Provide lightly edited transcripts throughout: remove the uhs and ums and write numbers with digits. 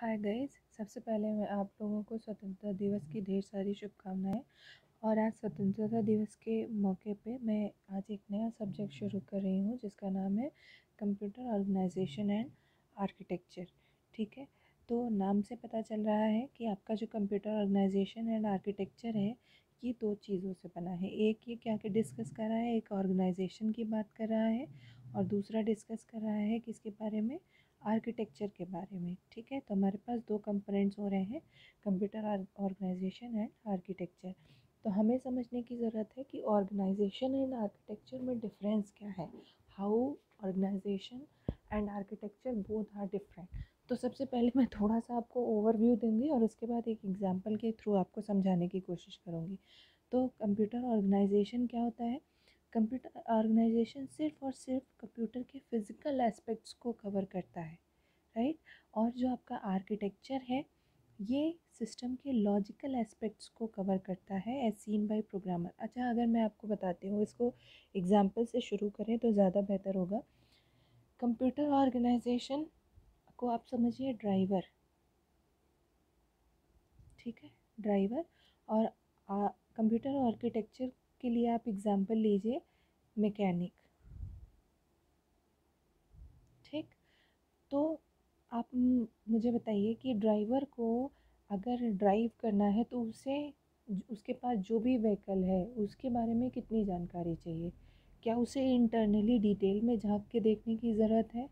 Hi guys. सबसे पहले मैं आप लोगों को स्वतंत्रता दिवस की ढेर सारी शुभकामनाएं। और आज स्वतंत्रता दिवस के मौके पे मैं आज एक नया सब्जेक्ट शुरू कर रही हूँ जिसका नाम है कंप्यूटर ऑर्गेनाइजेशन एंड आर्किटेक्चर। ठीक है, तो नाम से पता चल रहा है कि आपका जो कंप्यूटर ऑर्गेनाइजेशन एंड आर्किटेक्चर है ये दो चीज़ों से बना है। एक ये क्या डिस्कस कर रहा है, एक ऑर्गेनाइजेशन की बात कर रहा है और दूसरा डिस्कस कर रहा है किसके बारे में, आर्किटेक्चर के बारे में। ठीक है, तो हमारे पास दो कंपोनेंट्स हो रहे हैं, कंप्यूटर ऑर्गेनाइजेशन एंड आर्किटेक्चर। तो हमें समझने की ज़रूरत है कि ऑर्गेनाइजेशन एंड आर्किटेक्चर में डिफरेंस क्या है, how organization and architecture both are different. तो सबसे पहले मैं थोड़ा सा आपको ओवरव्यू दूंगी और उसके बाद एक एग्जांपल के थ्रू आपको समझाने की कोशिश करूँगी। तो कंप्यूटर ऑर्गेनाइजेशन क्या होता है? कंप्यूटर ऑर्गेनाइजेशन सिर्फ और सिर्फ कंप्यूटर के फिज़िकल एस्पेक्ट्स को कवर करता है, राइट। और जो आपका आर्किटेक्चर है ये सिस्टम के लॉजिकल एस्पेक्ट्स को कवर करता है एज सीन बाय प्रोग्रामर। अच्छा, अगर मैं आपको बताती हूँ, इसको एग्जाम्पल से शुरू करें तो ज़्यादा बेहतर होगा। कंप्यूटर ऑर्गेनाइजेशन को आप समझिए ड्राइवर, ठीक है, ड्राइवर। और कंप्यूटर आर्किटेक्चर के लिए आप एग्जाम्पल लीजिए मैकेनिक। ठीक, तो आप मुझे बताइए कि ड्राइवर को अगर ड्राइव करना है तो उसे उसके पास जो भी व्हीकल है उसके बारे में कितनी जानकारी चाहिए? क्या उसे इंटरनली डिटेल में झांक के देखने की ज़रूरत है?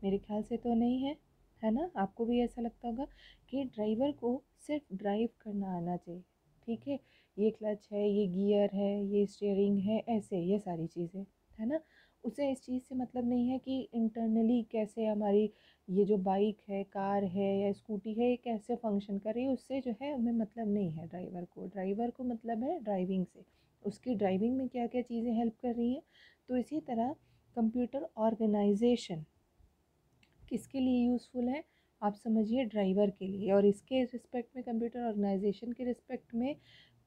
मेरे ख्याल से तो नहीं है, है ना। आपको भी ऐसा लगता होगा कि ड्राइवर को सिर्फ ड्राइव करना आना चाहिए। ठीक है, ये क्लच है, ये गियर है, ये स्टीयरिंग है, ऐसे ये सारी चीज़ें, है ना। उसे इस चीज़ से मतलब नहीं है कि इंटरनली कैसे हमारी ये जो बाइक है, कार है या स्कूटी है, ये कैसे फंक्शन कर रही है, उससे जो है हमें मतलब नहीं है। ड्राइवर को मतलब है ड्राइविंग से, उसकी ड्राइविंग में क्या क्या चीज़ें हेल्प कर रही हैं। तो इसी तरह कंप्यूटर ऑर्गेनाइजेशन किसके लिए यूज़फुल है? आप समझिए ड्राइवर के लिए। और इसके रिस्पेक्ट में, कंप्यूटर ऑर्गेनाइजेशन के रिस्पेक्ट में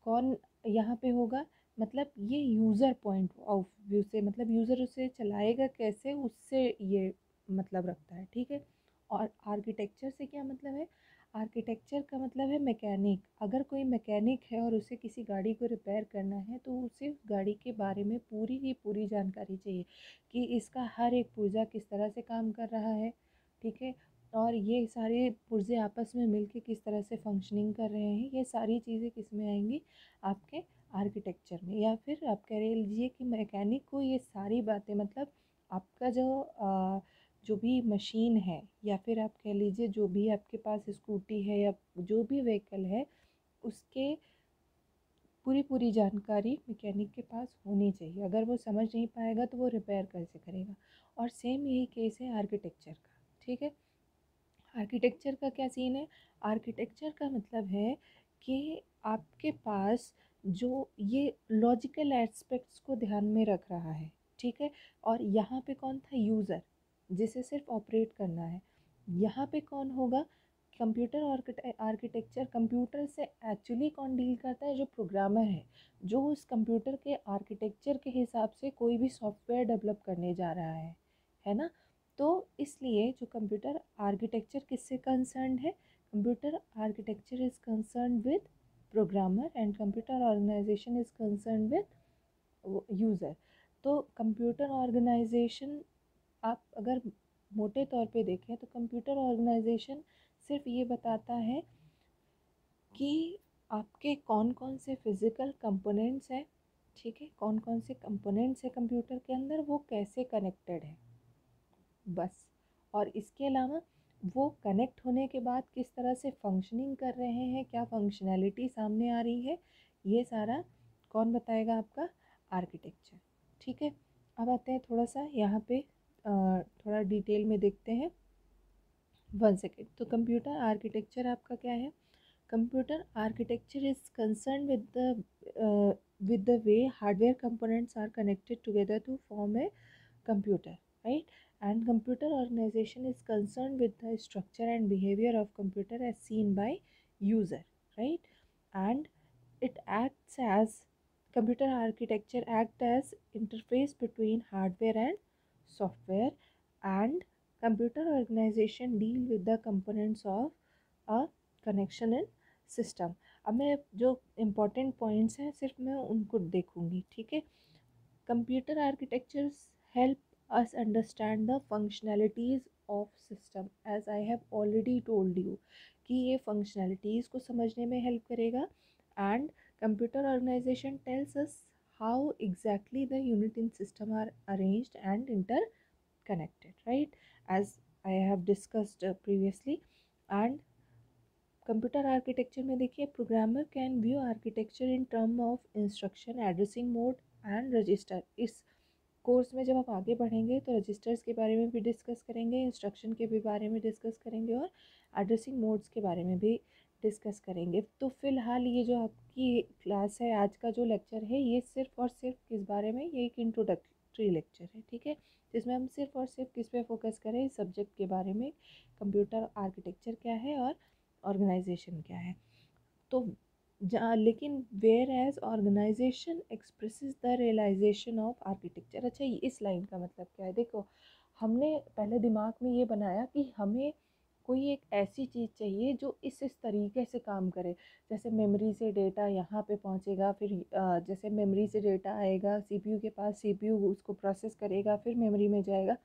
कौन यहाँ पे होगा? मतलब ये यूज़र पॉइंट ऑफ व्यू से, मतलब यूज़र उसे चलाएगा कैसे, उससे ये मतलब रखता है। ठीक है, और आर्किटेक्चर से क्या मतलब है? आर्किटेक्चर का मतलब है मैकेनिक। अगर कोई मैकेनिक है और उसे किसी गाड़ी को रिपेयर करना है तो उसे उस गाड़ी के बारे में पूरी की पूरी जानकारी चाहिए कि इसका हर एक पुर्जा किस तरह से काम कर रहा है। ठीक है, और ये सारे पुर्जे आपस में मिलके किस तरह से फंक्शनिंग कर रहे हैं, ये सारी चीज़ें किस में आएंगी? आपके आर्किटेक्चर में। या फिर आप कह लीजिए कि मैकेनिक को ये सारी बातें, मतलब आपका जो भी मशीन है, या फिर आप कह लीजिए जो भी आपके पास स्कूटी है या जो भी व्हीकल है, उसके पूरी पूरी जानकारी मैकेनिक के पास होनी चाहिए। अगर वो समझ नहीं पाएगा तो वो रिपेयर कैसे करेगा? और सेम यही केस है आर्किटेक्चर का। ठीक है, आर्किटेक्चर का क्या सीन है? आर्किटेक्चर का मतलब है कि आपके पास जो ये लॉजिकल एस्पेक्ट्स को ध्यान में रख रहा है। ठीक है, और यहाँ पे कौन था? यूज़र, जिसे सिर्फ ऑपरेट करना है। यहाँ पे कौन होगा? कंप्यूटर आर्किटेक्चर कंप्यूटर से एक्चुअली कौन डील करता है? जो प्रोग्रामर है, जो उस कंप्यूटर के आर्किटेक्चर के हिसाब से कोई भी सॉफ्टवेयर डेवलप करने जा रहा है ना। तो इसलिए जो कंप्यूटर आर्किटेक्चर किससे कंसर्न है? Computer architecture is concern with programmer and computer organization is concern with user. तो कंप्यूटर ऑर्गेनाइजेशन, आप अगर मोटे तौर पे देखें तो कंप्यूटर ऑर्गेनाइजेशन सिर्फ ये बताता है कि आपके कौन कौन से फिज़िकल कंपोनेंट्स हैं। ठीक है, कौन कौन से कंपोनेंट्स हैं कंप्यूटर के अंदर, वो कैसे कनेक्टेड है, बस। और इसके अलावा वो कनेक्ट होने के बाद किस तरह से फंक्शनिंग कर रहे हैं, क्या फंक्शनैलिटी सामने आ रही है, ये सारा कौन बताएगा? आपका आर्किटेक्चर। ठीक है, अब आते हैं थोड़ा सा यहाँ पे थोड़ा डिटेल में देखते हैं। 1 सेकेंड। तो कंप्यूटर आर्किटेक्चर आपका क्या है? Computer architecture is concern with the way hardware components are connected together to form a computer, right? And computer organization is concerned with the structure and behavior of computer as seen by user, right? And it acts as computer architecture act as interface between hardware and software, and computer organization deal with the components of a connection in system. अब मैं जो important points हैं सिर्फ मैं उनको देखूंगी, ठीक है। Computer architectures help us understand the functionalities of system, as I have already told you कि ये फंक्शनैलिटीज़ को समझने में हेल्प करेगा। And computer organization tells us how exactly the unit in system are arranged and inter connected, right, as I have discussed previously. And computer architecture में देखिए, programmer can view architecture in term of instruction, addressing mode and register. इस course में जब आप आगे बढ़ेंगे तो registers के बारे में भी डिस्कस करेंगे, इंस्ट्रक्शन के भी बारे में डिस्कस करेंगे और एड्रेसिंग मोड्स के बारे में भी डिस्कस करेंगे। तो फिलहाल ये जो आपकी क्लास है, आज का जो लेक्चर है, ये सिर्फ और सिर्फ किस बारे में, ये एक इंट्रोडक्टरी लेक्चर है, ठीक है, जिसमें हम सिर्फ और सिर्फ किस पे फोकस करें, इस सब्जेक्ट के बारे में, कंप्यूटर आर्किटेक्चर क्या है और ऑर्गेनाइजेशन क्या है। तो लेकिन whereas organization expresses the realization of architecture. अच्छा, इस लाइन का मतलब क्या है, देखो हमने पहले दिमाग में ये बनाया कि हमें कोई एक ऐसी चीज़ चाहिए जो इस तरीके से काम करे, जैसे मेमोरी से डेटा यहाँ पे पहुँचेगा, फिर जैसे मेमोरी से डेटा आएगा सीपीयू के पास, सीपीयू उसको प्रोसेस करेगा, फिर मेमोरी में जाएगा।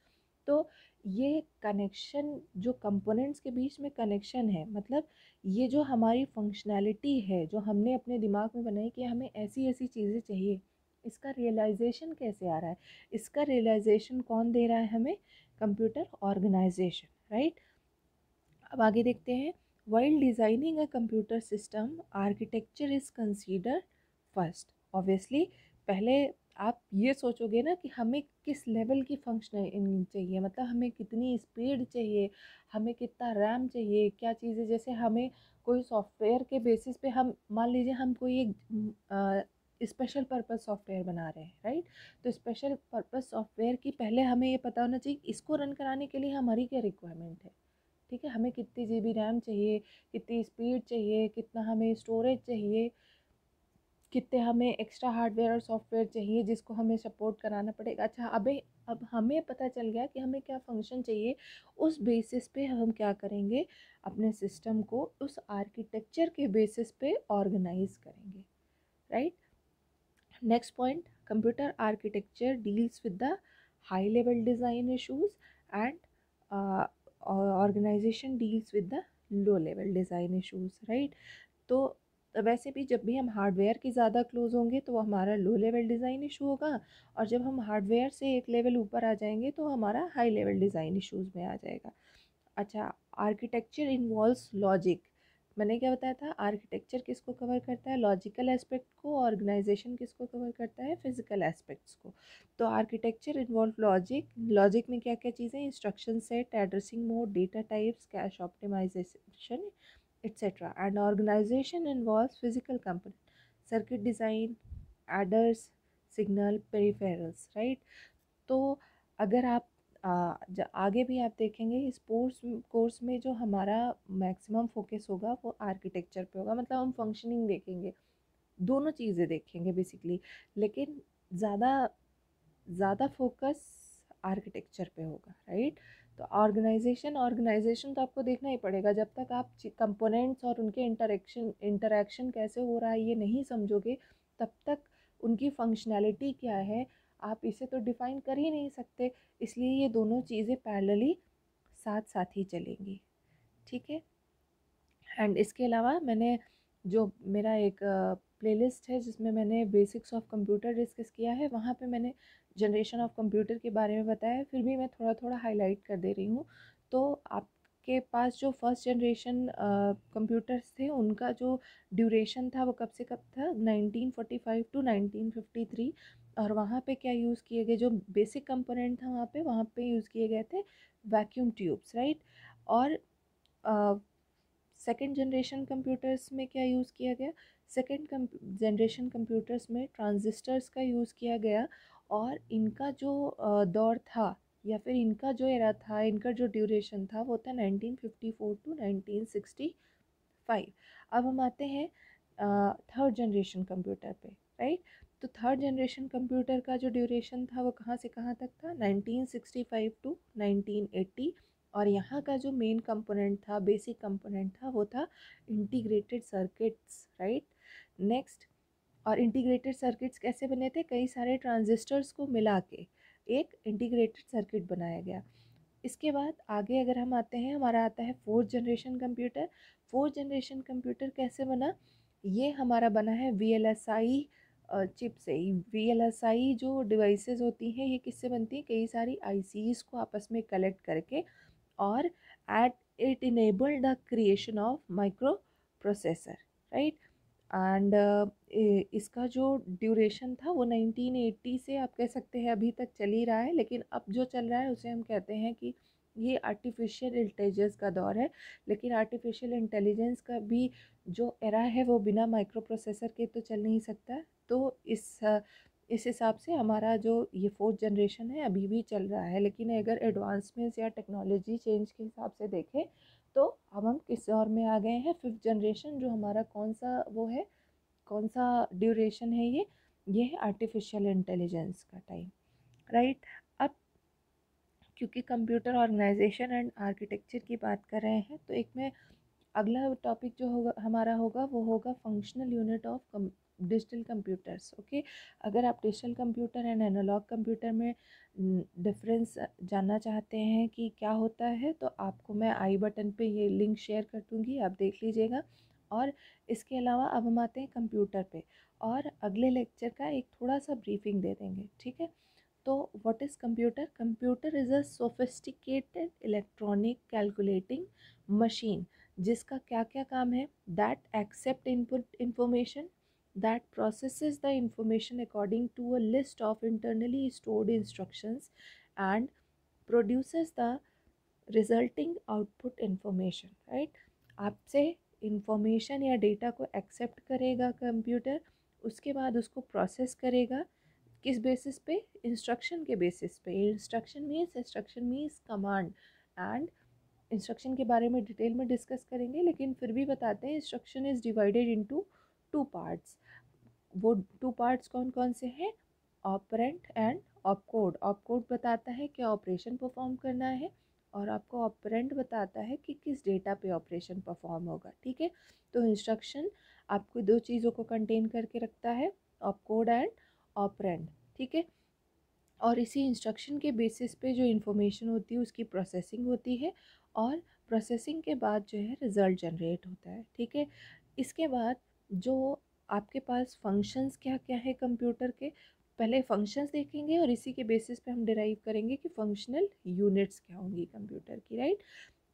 तो ये कनेक्शन जो कंपोनेंट्स के बीच में कनेक्शन है, मतलब ये जो हमारी फंक्शनैलिटी है जो हमने अपने दिमाग में बनाई कि हमें ऐसी ऐसी चीज़ें चाहिए, इसका रियलाइजेशन कैसे आ रहा है, इसका रियलाइजेशन कौन दे रहा है हमें, कंप्यूटर ऑर्गेनाइजेशन, राइट। अब आगे देखते हैं, while designing a computer system architecture is consider first. Obviously पहले आप ये सोचोगे ना कि हमें किस लेवल की फंक्शनिंग चाहिए, मतलब हमें कितनी स्पीड चाहिए, हमें कितना रैम चाहिए, क्या चीज़ें, जैसे हमें कोई सॉफ्टवेयर के बेसिस पे, हम मान लीजिए हम कोई एक स्पेशल पर्पस सॉफ्टवेयर बना रहे हैं, राइट। तो स्पेशल पर्पस सॉफ्टवेयर की पहले हमें ये पता होना चाहिए इसको रन कराने के लिए हमारी क्या रिक्वायरमेंट है, ठीक है, हमें कितनी जीबी रैम चाहिए, कितनी स्पीड चाहिए, कितना हमें स्टोरेज चाहिए, कितने हमें एक्स्ट्रा हार्डवेयर और सॉफ्टवेयर चाहिए जिसको हमें सपोर्ट कराना पड़ेगा। अच्छा, अब हमें पता चल गया कि हमें क्या फंक्शन चाहिए, उस बेसिस पे हम क्या करेंगे, अपने सिस्टम को उस आर्किटेक्चर के बेसिस पे ऑर्गेनाइज करेंगे, right. Next point, computer architecture deals with the high level design issues and organization deals with the low level design issues, right. तो वैसे भी जब भी हम हार्डवेयर के ज़्यादा क्लोज होंगे तो वो हमारा लो लेवल डिज़ाइन इशू होगा, और जब हम हार्डवेयर से एक लेवल ऊपर आ जाएंगे तो हमारा हाई लेवल डिज़ाइन इशूज़ में आ जाएगा। अच्छा, आर्किटेक्चर इन्वॉल्व्स लॉजिक। मैंने क्या बताया था, आर्किटेक्चर किसको कवर करता है, लॉजिकल एस्पेक्ट को, ऑर्गेनाइजेशन किसको कवर करता है, फिजिकल एस्पेक्ट्स को। तो आर्किटेक्चर इन्वॉल्व लॉजिक, लॉजिक में क्या क्या चीज़ें, instruction set, addressing mode, data types, cache optimization, etc. And organization involves physical component, circuit design, adders, signal, peripherals, right। तो अगर आप आगे भी आप देखेंगे इस कोर्स में जो हमारा मैक्सिमम फोकस होगा वो आर्किटेक्चर पे होगा, मतलब हम फंक्शनिंग देखेंगे, दोनों चीज़ें देखेंगे बेसिकली, लेकिन ज़्यादा ज़्यादा फोकस आर्किटेक्चर पे होगा, राइट। तो ऑर्गेनाइजेशन तो आपको देखना ही पड़ेगा, जब तक आप कंपोनेंट्स और उनके इंटरेक्शन कैसे हो रहा है ये नहीं समझोगे, तब तक उनकी फंक्शनैलिटी क्या है आप इसे तो डिफ़ाइन कर ही नहीं सकते। इसलिए ये दोनों चीज़ें पैरेलली साथ साथ ही चलेंगी, ठीक है। एंड इसके अलावा मैंने जो मेरा एक प्लेलिस्ट है जिसमें मैंने बेसिक्स ऑफ कंप्यूटर डिस्कस किया है, वहाँ पे मैंने जनरेशन ऑफ कंप्यूटर के बारे में बताया है, फिर भी मैं थोड़ा थोड़ा हाईलाइट कर दे रही हूँ। तो आपके पास जो फर्स्ट जनरेशन कंप्यूटर्स थे उनका जो ड्यूरेशन था वो कब से कब था, 1945 टू 1953। और वहाँ पे क्या यूज़ किए गए, जो बेसिक कंपोनेंट था वहाँ पे यूज़ किए गए थे वैक्यूम ट्यूब्स, राइट। और सेकेंड जनरेशन कंप्यूटर्स में क्या यूज़ किया गया, सेकेंड जनरेशन कंप्यूटर्स में ट्रांजिस्टर्स का यूज़ किया गया, और इनका जो दौर था या फिर इनका जो एरा था, इनका जो ड्यूरेशन था वो था 1954 टू 1965। अब हम आते हैं थर्ड जनरेशन कंप्यूटर पे, राइट। तो थर्ड जनरेशन कंप्यूटर का जो ड्यूरेशन था वो कहाँ से कहाँ तक था, 1965 टू 1980। और यहाँ का जो मेन कंपोनेंट था, बेसिक कंपोनेंट था, वो था इंटीग्रेटेड सर्किट्स, राइट। नेक्स्ट, और इंटीग्रेटेड सर्किट्स कैसे बने थे, कई सारे ट्रांजिस्टर्स को मिला के एक इंटीग्रेटेड सर्किट बनाया गया। इसके बाद आगे अगर हम आते हैं, हमारा आता है fourth generation computer. Fourth generation computer कैसे बना, ये हमारा बना है VLSI चिप से। VLSI जो डिवाइसेस होती हैं, ये किससे बनती हैं, कई सारी ICs को आपस में कलेक्ट करके, और at it enabled the creation of micro processor, right. And इसका जो ड्यूरेशन था वो 1980 से आप कह सकते हैं अभी तक चल ही रहा है, लेकिन अब जो चल रहा है उसे हम कहते हैं कि ये आर्टिफिशियल इंटेलिजेंस का दौर है। लेकिन आर्टिफिशियल इंटेलिजेंस का भी जो एरा है वो बिना माइक्रो प्रोसेसर के तो चल नहीं सकता। तो इस हिसाब से हमारा जो ये फोर्थ जनरेशन है अभी भी चल रहा है। लेकिन अगर एडवांसमेंट्स या टेक्नोलॉजी चेंज के हिसाब से देखें तो अब हम किस दौर में आ गए हैं, फिफ्थ जनरेशन, जो हमारा कौन सा वो है, कौन सा ड्यूरेशन है ये है आर्टिफिशियल इंटेलिजेंस का टाइम, राइट। अब क्योंकि कंप्यूटर ऑर्गेनाइजेशन एंड आर्किटेक्चर की बात कर रहे हैं, तो एक में अगला टॉपिक जो होगा हमारा होगा वो होगा functional unit of digital computers. Okay, अगर आप digital computer and analog computer में डिफरेंस जानना चाहते हैं कि क्या होता है, तो आपको मैं आई बटन पे ये लिंक शेयर कर दूँगी, आप देख लीजिएगा। और इसके अलावा अब हम आते हैं कंप्यूटर पे, और अगले लेक्चर का एक थोड़ा सा ब्रीफिंग दे देंगे, ठीक है। तो what is computer, computer is a sophisticated electronic calculating machine, जिसका क्या क्या काम है, that accept input information, that processes the information according to a list of internally stored instructions and produces the resulting output information, right। आपसे information या data को accept करेगा computer, उसके बाद उसको प्रोसेस करेगा, किस बेसिस पे, इंस्ट्रक्शन के बेसिस पे। Instruction means command, and instruction के बारे में डिटेल में डिस्कस करेंगे, लेकिन फिर भी बताते हैं instruction is divided into two parts. वो टू पार्ट्स कौन कौन से हैं, ऑपरेंट एंड ऑपकोड। ऑपकोड बताता है क्या ऑपरेशन परफॉर्म करना है, और आपको ऑपरेंट बताता है कि किस डेटा पे ऑपरेशन परफॉर्म होगा, ठीक है। तो इंस्ट्रक्शन आपको दो चीज़ों को कंटेन करके रखता है, ऑपकोड एंड ऑपरेंट, ठीक है। और इसी इंस्ट्रक्शन के बेसिस पे जो इन्फॉर्मेशन होती है उसकी प्रोसेसिंग होती है, और प्रोसेसिंग के बाद जो है रिज़ल्ट जनरेट होता है, ठीक है। इसके बाद जो आपके पास फंक्शंस क्या क्या है कंप्यूटर के, पहले फंक्शंस देखेंगे और इसी के बेसिस पे हम डिराइव करेंगे कि फंक्शनल यूनिट्स क्या होंगी कंप्यूटर की, राइट।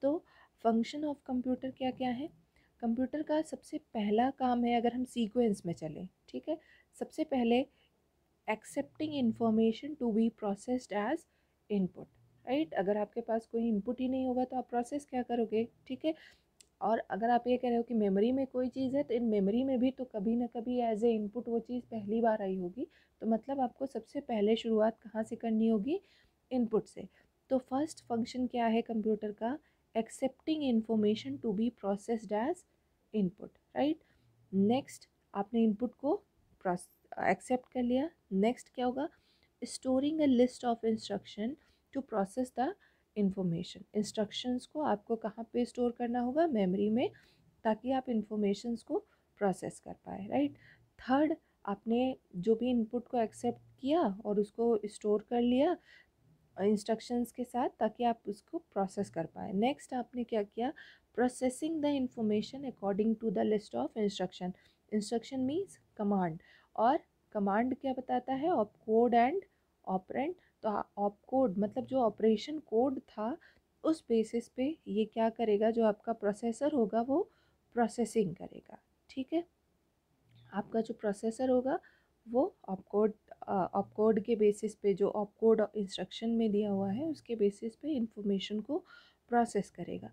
तो फंक्शन ऑफ कंप्यूटर क्या क्या है, कंप्यूटर का सबसे पहला काम है, अगर हम सीक्वेंस में चलें, ठीक है, सबसे पहले accepting information to be processed as input, right. अगर आपके पास कोई इनपुट ही नहीं होगा तो आप प्रोसेस क्या करोगे, ठीक है। और अगर आप ये कह रहे हो कि मेमोरी में कोई चीज़ है, तो इन मेमोरी में भी तो कभी ना कभी एज ए इनपुट वो चीज़ पहली बार आई होगी, तो मतलब आपको सबसे पहले शुरुआत कहाँ से करनी होगी, इनपुट से। तो फर्स्ट फंक्शन क्या है कंप्यूटर का, accepting information to be processed as input, right. Next, आपने इनपुट को एक्सेप्ट कर लिया, नेक्स्ट क्या होगा, storing a list of instruction to process the information. Instructions को आपको कहाँ पे स्टोर करना होगा, मेमोरी में, ताकि आप इंफॉर्मेशंस को प्रोसेस कर पाए, राइट। थर्ड, आपने जो भी इनपुट को एक्सेप्ट किया और उसको स्टोर कर लिया इंस्ट्रक्शंस के साथ, ताकि आप उसको प्रोसेस कर पाए। नेक्स्ट आपने क्या किया, processing the information according to the list of instruction. Instruction means command, और कमांड क्या बताता है, ऑपकोड एंड ऑपरेंड। तो ऑपकोड मतलब जो ऑपरेशन कोड था, उस बेसिस पे ये क्या करेगा, जो आपका प्रोसेसर होगा वो प्रोसेसिंग करेगा, ठीक है। आपका जो प्रोसेसर होगा वो ऑपकोड ऑपकोड के बेसिस पे, जो ऑपकोड इंस्ट्रक्शन में दिया हुआ है उसके बेसिस पे इंफॉर्मेशन को प्रोसेस करेगा।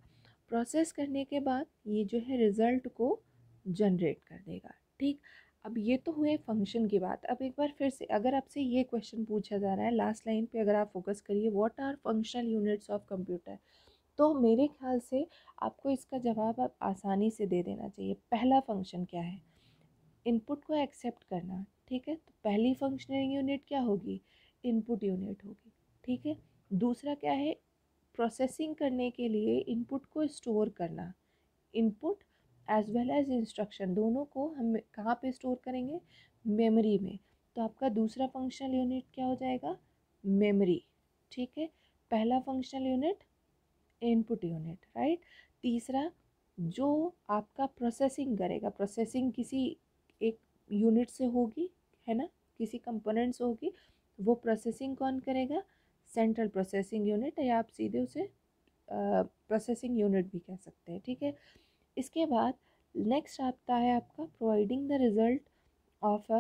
प्रोसेस करने के बाद ये जो है रिज़ल्ट को जनरेट कर देगा, ठीक। अब ये तो हुए फंक्शन की बात। अब एक बार फिर से अगर आपसे ये क्वेश्चन पूछा जा रहा है, लास्ट लाइन पे अगर आप फोकस करिए, what are functional units of computer, तो मेरे ख्याल से आपको इसका जवाब आप आसानी से दे देना चाहिए। पहला फंक्शन क्या है, इनपुट को एक्सेप्ट करना, ठीक है। तो पहली फंक्शनल यूनिट क्या होगी, इनपुट यूनिट होगी, ठीक है। दूसरा क्या है, प्रोसेसिंग करने के लिए इनपुट को स्टोर करना, input as well as instruction दोनों को हम कहाँ पे स्टोर करेंगे, मेमोरी में। तो आपका दूसरा फंक्शनल यूनिट क्या हो जाएगा, मेमोरी। ठीक है, पहला functional unit input unit, right. तीसरा जो आपका प्रोसेसिंग करेगा, प्रोसेसिंग किसी एक यूनिट से होगी, है ना, किसी कंपोनेंट से होगी, वो प्रोसेसिंग कौन करेगा, सेंट्रल प्रोसेसिंग यूनिट, या आप सीधे उसे प्रोसेसिंग यूनिट भी कह सकते हैं। ठीक है, इसके बाद नेक्स्ट आता है आपका providing the result of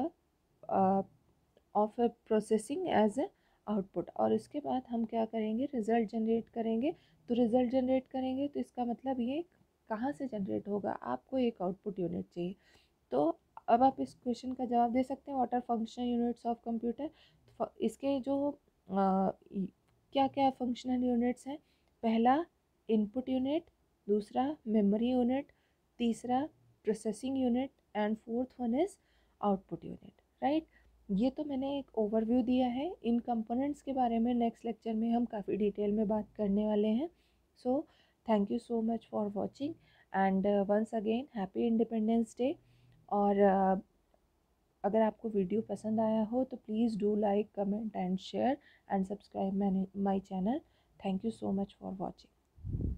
a processing as a output. और इसके बाद हम क्या करेंगे, रिजल्ट जनरेट करेंगे। तो रिजल्ट जनरेट करेंगे तो इसका मतलब ये कहाँ से जनरेट होगा, आपको एक आउटपुट यूनिट चाहिए। तो अब आप इस क्वेश्चन का जवाब दे सकते हैं, what are functional units of computer. इसके जो क्या क्या फंक्शनल यूनिट्स हैं, पहला इनपुट यूनिट, दूसरा मेमोरी यूनिट, तीसरा processing unit, and fourth one is output unit, right. ये तो मैंने एक ओवरव्यू दिया है। इन कंपोनेंट्स के बारे में नेक्स्ट लेक्चर में हम काफ़ी डिटेल में बात करने वाले हैं। So thank you so much for watching, and once again happy Independence Day. और अगर आपको वीडियो पसंद आया हो तो please do like, comment and share and subscribe my channel. Thank you so much for watching.